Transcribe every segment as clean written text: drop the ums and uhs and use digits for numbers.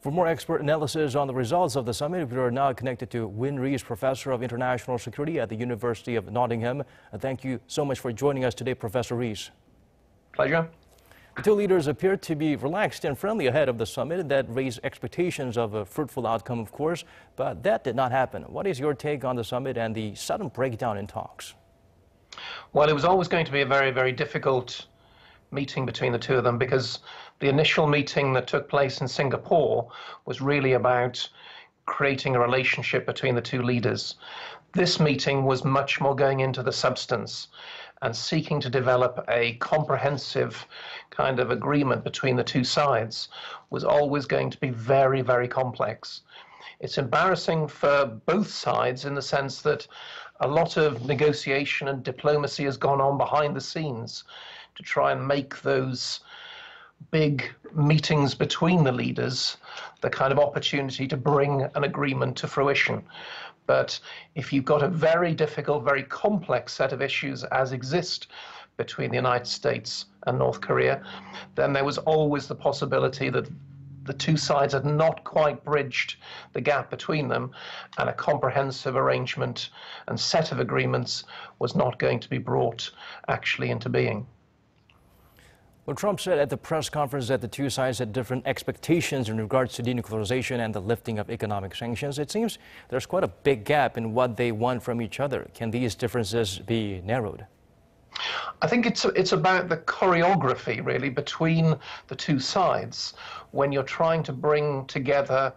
For more expert analysis on the results of the summit, we are now connected to Wyn Rees, Professor of International Security at the University of Nottingham. Thank you so much for joining us today, Professor Rees. Pleasure. The two leaders appeared to be relaxed and friendly ahead of the summit. That raised expectations of a fruitful outcome, of course, but that did not happen. What is your take on the summit and the sudden breakdown in talks? Well, it was always going to be a very, very difficult meeting between the two of them, because the initial meeting that took place in Singapore was really about creating a relationship between the two leaders. This meeting was much more going into the substance and seeking to develop a comprehensive kind of agreement between the two sides was always going to be very, very complex. It's embarrassing for both sides in the sense that a lot of negotiation and diplomacy has gone on behind the scenes to try and make those big meetings between the leaders the kind of opportunity to bring an agreement to fruition. But if you've got a very difficult, very complex set of issues as exist between the United States and North Korea, then there was always the possibility that the two sides had not quite bridged the gap between them, and a comprehensive arrangement and set of agreements was not going to be brought actually into being. Well, Trump said at the press conference that the two sides had different expectations in regards to denuclearization and the lifting of economic sanctions. It seems there's quite a big gap in what they want from each other. Can these differences be narrowed? I think it's about the choreography, really, between the two sides when you're trying to bring together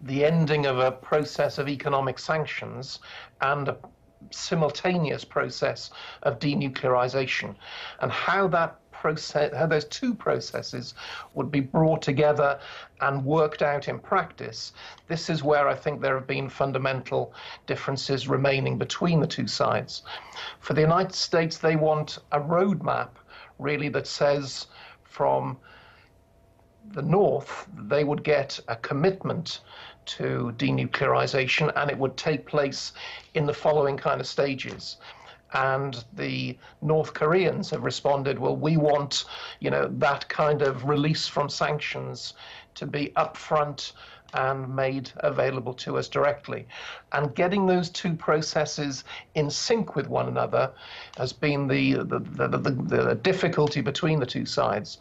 the ending of a process of economic sanctions and a simultaneous process of denuclearization, and how those two processes would be brought together and worked out in practice. This is where I think there have been fundamental differences remaining between the two sides. For the United States, they want a roadmap, really, that says from the North they would get a commitment to denuclearization, and it would take place in the following kind of stages. And the North Koreans have responded, well, we want, that kind of release from sanctions to be upfront and made available to us directly. And getting those two processes in sync with one another has been the difficulty between the two sides.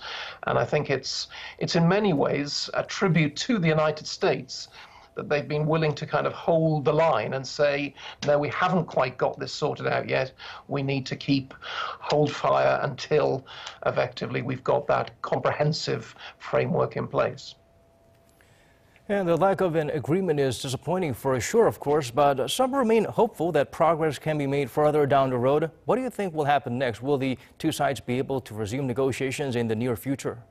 And I think it's in many ways a tribute to the United States that they've been willing to kind of hold the line and say, no, we haven't quite got this sorted out yet. We need to hold fire until effectively we've got that comprehensive framework in place. And the lack of an agreement is disappointing for sure, of course, but some remain hopeful that progress can be made further down the road. What do you think will happen next? Will the two sides be able to resume negotiations in the near future?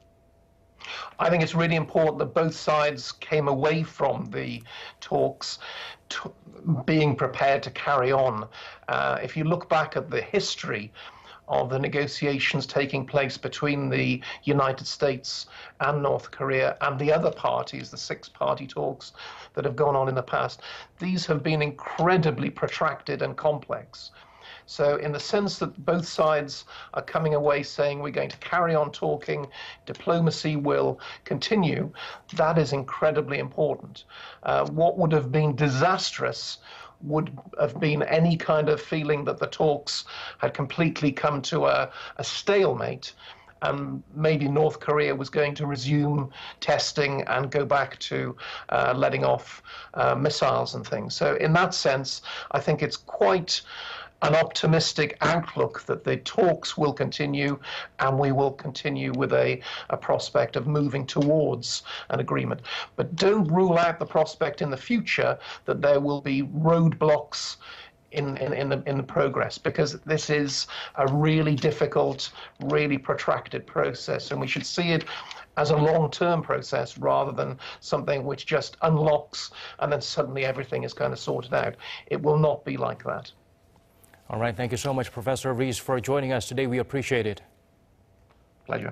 I think it's really important that both sides came away from the talks being prepared to carry on. If you look back at the history of the negotiations taking place between the United States and North Korea and the other parties, the six-party talks that have gone on in the past, these have been incredibly protracted and complex. So in the sense that both sides are coming away saying we're going to carry on talking, diplomacy will continue, that is incredibly important. What would have been disastrous would have been any kind of feeling that the talks had completely come to a stalemate, and maybe North Korea was going to resume testing and go back to letting off missiles and things. So in that sense, I think it's quite an optimistic outlook that the talks will continue, and we will continue with a prospect of moving towards an agreement. But don't rule out the prospect in the future that there will be roadblocks in the progress, because this is a really difficult, really protracted process, and we should see it as a long-term process rather than something which just unlocks and then suddenly everything is kind of sorted out. It will not be like that. All right. Thank you so much, Professor Rees, for joining us today. We appreciate it. Pleasure.